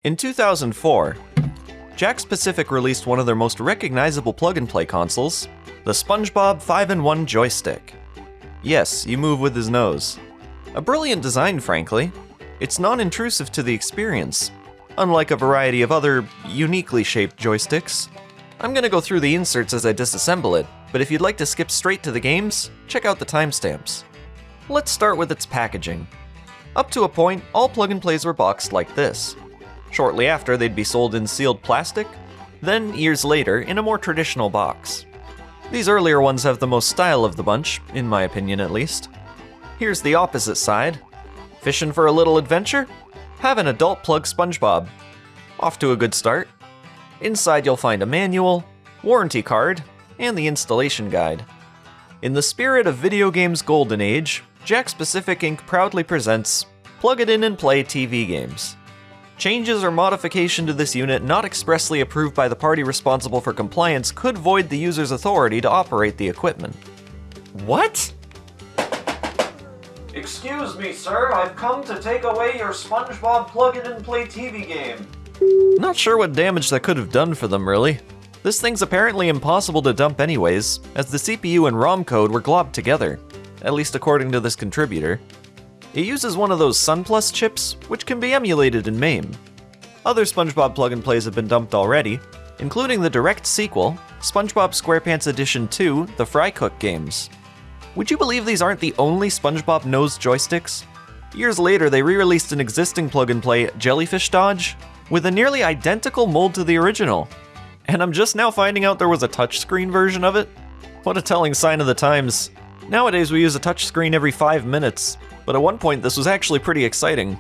In 2004, Jakks Pacific released one of their most recognizable plug-and-play consoles, the SpongeBob 5-in-1 Joystick. Yes, you move with his nose. A brilliant design, frankly. It's non-intrusive to the experience, unlike a variety of other uniquely shaped joysticks. I'm gonna go through the inserts as I disassemble it, but if you'd like to skip straight to the games, check out the timestamps. Let's start with its packaging. Up to a point, all plug-and-plays were boxed like this. Shortly after, they'd be sold in sealed plastic, then, years later, in a more traditional box. These earlier ones have the most style of the bunch, in my opinion at least. Here's the opposite side. Fishing for a little adventure? Have an adult plug SpongeBob. Off to a good start. Inside you'll find a manual, warranty card, and the installation guide. In the spirit of video games' golden age, Jakks Pacific Inc. proudly presents Plug It In and Play TV Games. Changes or modification to this unit not expressly approved by the party responsible for compliance could void the user's authority to operate the equipment. What? Excuse me, sir, I've come to take away your SpongeBob Plug It In Play TV game. Not sure what damage that could have done for them, really. This thing's apparently impossible to dump anyways, as the CPU and ROM code were globbed together, at least according to this contributor. It uses one of those SunPlus chips, which can be emulated in MAME. Other SpongeBob plug-and-plays have been dumped already, including the direct sequel, SpongeBob SquarePants Edition 2, The Fry Cook Games. Would you believe these aren't the only SpongeBob nose joysticks? Years later, they re-released an existing plug-and-play, Jellyfish Dodge, with a nearly identical mold to the original. And I'm just now finding out there was a touchscreen version of it? What a telling sign of the times. Nowadays we use a touchscreen every 5 minutes, but at one point this was actually pretty exciting.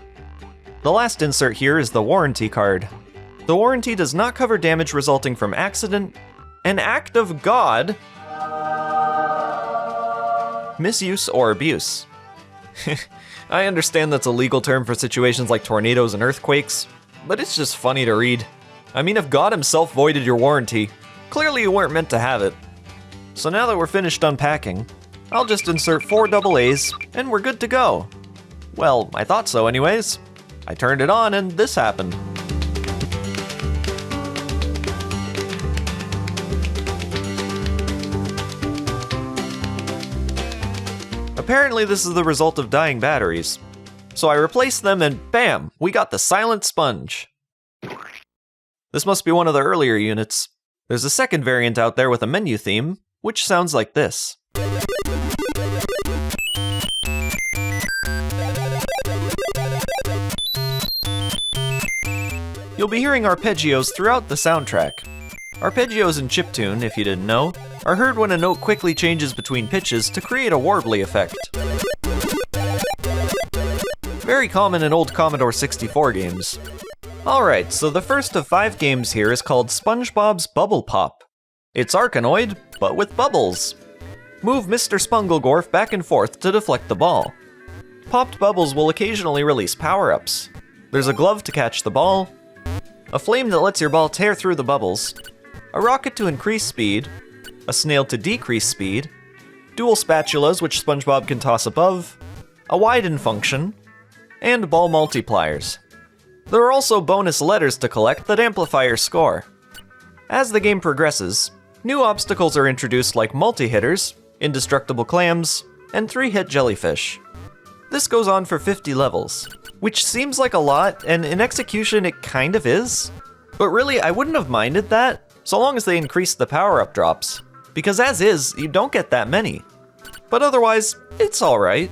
The last insert here is the warranty card. The warranty does not cover damage resulting from accident, an act of God, misuse, or abuse. I understand that's a legal term for situations like tornadoes and earthquakes, but it's just funny to read. I mean, if God himself voided your warranty, clearly you weren't meant to have it. So now that we're finished unpacking, I'll just insert 4 AA's and we're good to go. Well, I thought so anyways. I turned it on and this happened. Apparently this is the result of dying batteries. So I replaced them and bam, we got the silent sponge. This must be one of the earlier units. There's a second variant out there with a menu theme, which sounds like this. You'll be hearing arpeggios throughout the soundtrack. Arpeggios in chiptune, if you didn't know, are heard when a note quickly changes between pitches to create a warbly effect. Very common in old Commodore 64 games. Alright, so the first of 5 games here is called SpongeBob's Bubble Pop. It's Arkanoid, but with bubbles. Move Mr. Spunglegorf back and forth to deflect the ball. Popped bubbles will occasionally release power-ups. There's a glove to catch the ball, a flame that lets your ball tear through the bubbles, a rocket to increase speed, a snail to decrease speed, dual spatulas which SpongeBob can toss above, a widen function, and ball multipliers. There are also bonus letters to collect that amplify your score. As the game progresses, new obstacles are introduced like multi-hitters, indestructible clams, and 3-hit jellyfish. This goes on for 50 levels, which seems like a lot, and in execution it kind of is. But really, I wouldn't have minded that, so long as they increased the power-up drops, because as is, you don't get that many. But otherwise, it's alright.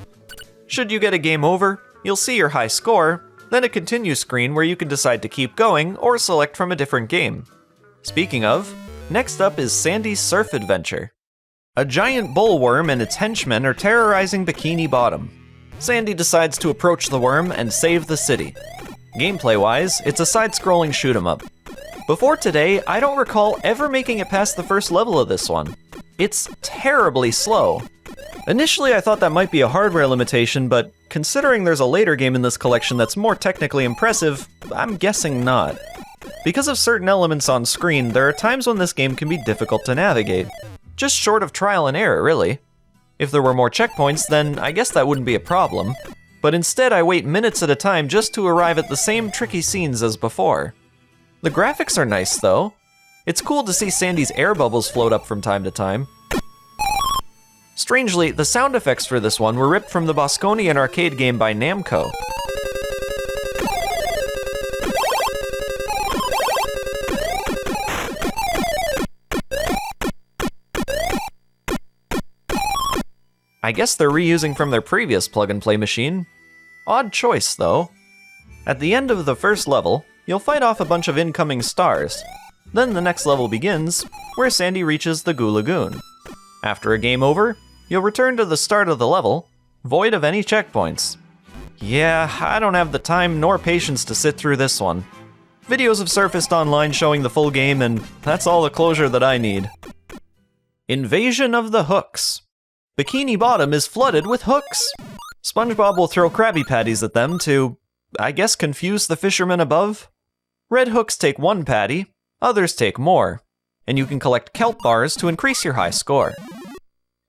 Should you get a game over, you'll see your high score, then a continue screen where you can decide to keep going or select from a different game. Speaking of, next up is Sandy's Surf Adventure. A giant bullworm and its henchmen are terrorizing Bikini Bottom. Sandy decides to approach the worm and save the city. Gameplay-wise, it's a side-scrolling shoot-'em-up. Before today, I don't recall ever making it past the first level of this one. It's terribly slow. Initially, I thought that might be a hardware limitation, but considering there's a later game in this collection that's more technically impressive, I'm guessing not. Because of certain elements on screen, there are times when this game can be difficult to navigate. Just short of trial and error, really. If there were more checkpoints, then I guess that wouldn't be a problem. but instead I wait minutes at a time just to arrive at the same tricky scenes as before. The graphics are nice though. It's cool to see Sandy's air bubbles float up from time to time. Strangely, the sound effects for this one were ripped from the Bosconian arcade game by Namco. I guess they're reusing from their previous plug-and-play machine. Odd choice, though. At the end of the first level, you'll fight off a bunch of incoming stars. Then the next level begins, where Sandy reaches the Goo Lagoon. After a game over, you'll return to the start of the level, void of any checkpoints. Yeah, I don't have the time nor patience to sit through this one. Videos have surfaced online showing the full game, and that's all the closure that I need. Invasion of the Hooks. Bikini Bottom is flooded with hooks. SpongeBob will throw Krabby Patties at them to, I guess, confuse the fishermen above. Red hooks take 1 patty, others take more, and you can collect kelp bars to increase your high score.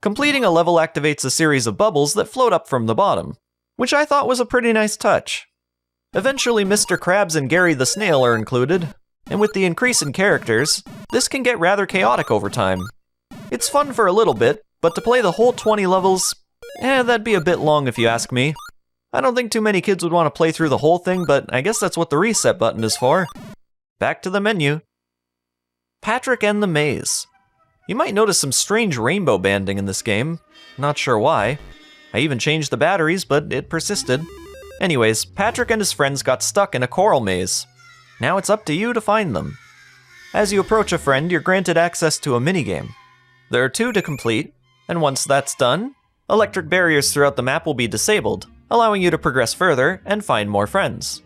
Completing a level activates a series of bubbles that float up from the bottom, which I thought was a pretty nice touch. Eventually, Mr. Krabs and Gary the Snail are included, and with the increase in characters, this can get rather chaotic over time. It's fun for a little bit, but to play the whole 20 levels, that'd be a bit long if you ask me. I don't think too many kids would want to play through the whole thing, but I guess that's what the reset button is for. Back to the menu. Patrick and the Maze. You might notice some strange rainbow banding in this game. Not sure why. I even changed the batteries, but it persisted. Anyways, Patrick and his friends got stuck in a coral maze. Now it's up to you to find them. As you approach a friend, you're granted access to a minigame. There are 2 to complete, and once that's done, electric barriers throughout the map will be disabled, allowing you to progress further and find more friends.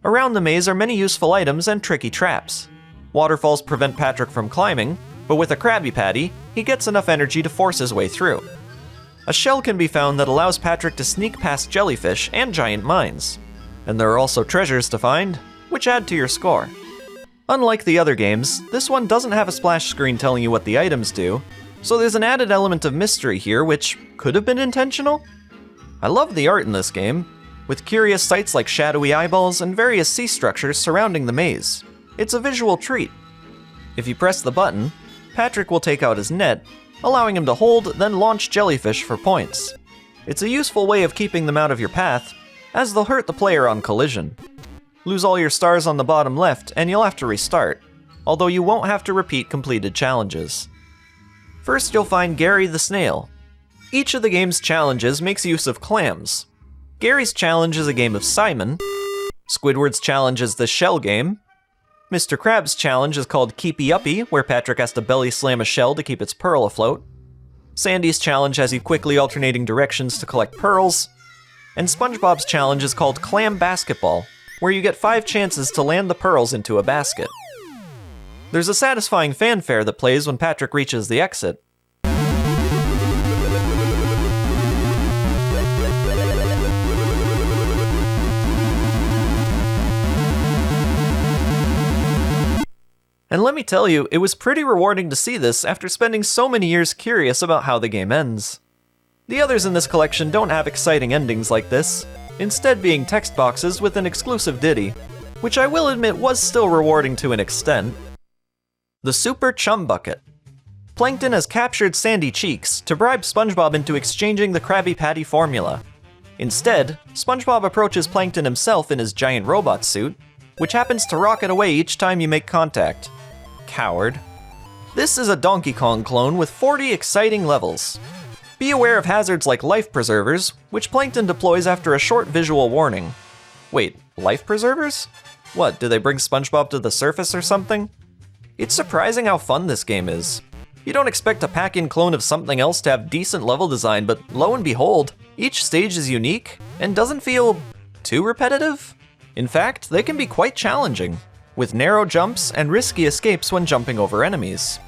Around the maze are many useful items and tricky traps. Waterfalls prevent Patrick from climbing, but with a Krabby Patty, he gets enough energy to force his way through. A shell can be found that allows Patrick to sneak past jellyfish and giant mines. And there are also treasures to find, which add to your score. Unlike the other games, this one doesn't have a splash screen telling you what the items do, so there's an added element of mystery here which could have been intentional. I love the art in this game, with curious sights like shadowy eyeballs and various sea structures surrounding the maze. It's a visual treat. If you press the button, Patrick will take out his net, allowing him to hold, then launch jellyfish for points. It's a useful way of keeping them out of your path, as they'll hurt the player on collision. Lose all your stars on the bottom left, and you'll have to restart, although you won't have to repeat completed challenges. First, you'll find Gary the Snail. Each of the game's challenges makes use of clams. Gary's challenge is a game of Simon. Squidward's challenge is the shell game. Mr. Krabs' challenge is called Keepy Uppy, where Patrick has to belly slam a shell to keep its pearl afloat. Sandy's challenge has you quickly alternating directions to collect pearls. And SpongeBob's challenge is called Clam Basketball, where you get 5 chances to land the pearls into a basket. There's a satisfying fanfare that plays when Patrick reaches the exit. And let me tell you, it was pretty rewarding to see this after spending so many years curious about how the game ends. The others in this collection don't have exciting endings like this, instead being text boxes with an exclusive ditty, which I will admit was still rewarding to an extent. The Super Chum Bucket. Plankton has captured Sandy Cheeks to bribe SpongeBob into exchanging the Krabby Patty formula. Instead, SpongeBob approaches Plankton himself in his giant robot suit, which happens to rocket away each time you make contact. Coward. This is a Donkey Kong clone with 40 exciting levels. Be aware of hazards like life preservers, which Plankton deploys after a short visual warning. Wait, life preservers? What, do they bring SpongeBob to the surface or something? It's surprising how fun this game is. You don't expect a pack-in clone of something else to have decent level design, but lo and behold, each stage is unique and doesn't feel too repetitive. In fact, they can be quite challenging, with narrow jumps and risky escapes when jumping over enemies.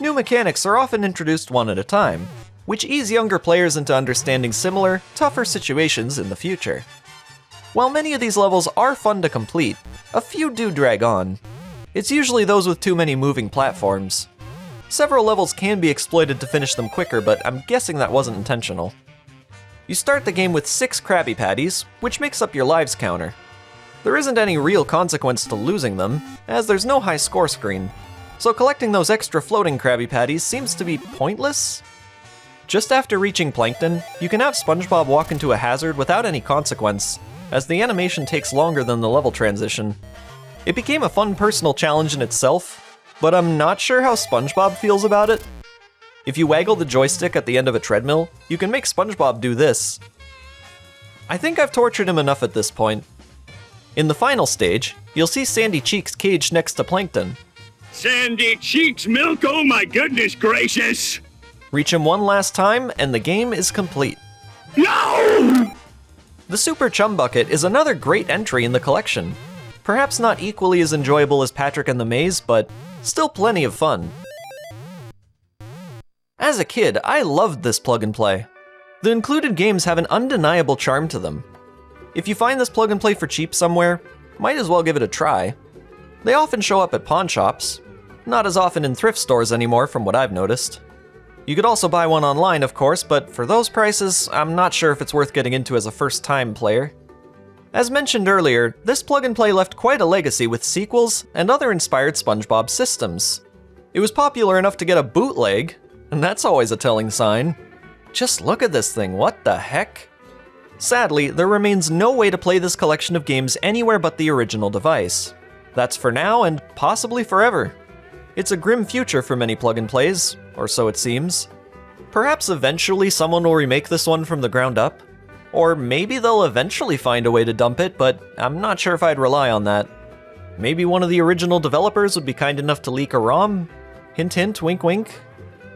New mechanics are often introduced one at a time, which ease younger players into understanding similar, tougher situations in the future. While many of these levels are fun to complete, a few do drag on. It's usually those with too many moving platforms. Several levels can be exploited to finish them quicker, but I'm guessing that wasn't intentional. You start the game with 6 Krabby Patties, which makes up your lives counter. There isn't any real consequence to losing them, as there's no high score screen, so collecting those extra floating Krabby Patties seems to be pointless. Just after reaching Plankton, you can have SpongeBob walk into a hazard without any consequence, as the animation takes longer than the level transition. It became a fun personal challenge in itself, but I'm not sure how SpongeBob feels about it. If you waggle the joystick at the end of a treadmill, you can make SpongeBob do this. I think I've tortured him enough at this point. In the final stage, you'll see Sandy Cheeks caged next to Plankton. Sandy Cheeks milk, oh my goodness gracious! Reach him one last time, and the game is complete. No! The Super Chum Bucket is another great entry in the collection. Perhaps not equally as enjoyable as Patrick and the Maze, but still plenty of fun. As a kid, I loved this plug and play. The included games have an undeniable charm to them. If you find this plug and play for cheap somewhere, might as well give it a try. They often show up at pawn shops, not as often in thrift stores anymore from what I've noticed. You could also buy one online, of course, but for those prices, I'm not sure if it's worth getting into as a first-time player. As mentioned earlier, this plug and play left quite a legacy with sequels and other inspired SpongeBob systems. It was popular enough to get a bootleg, and that's always a telling sign. Just look at this thing, what the heck? Sadly, there remains no way to play this collection of games anywhere but the original device. That's for now and possibly forever. It's a grim future for many plug and plays, or so it seems. Perhaps eventually someone will remake this one from the ground up. Or maybe they'll eventually find a way to dump it, but I'm not sure if I'd rely on that. Maybe one of the original developers would be kind enough to leak a ROM? Hint hint, wink wink.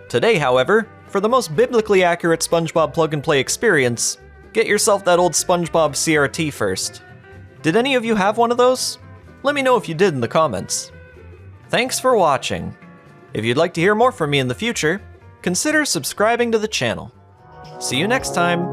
Today, however, for the most biblically accurate SpongeBob plug and play experience, get yourself that old SpongeBob CRT first. Did any of you have one of those? Let me know if you did in the comments. Thanks for watching. If you'd like to hear more from me in the future, consider subscribing to the channel. See you next time!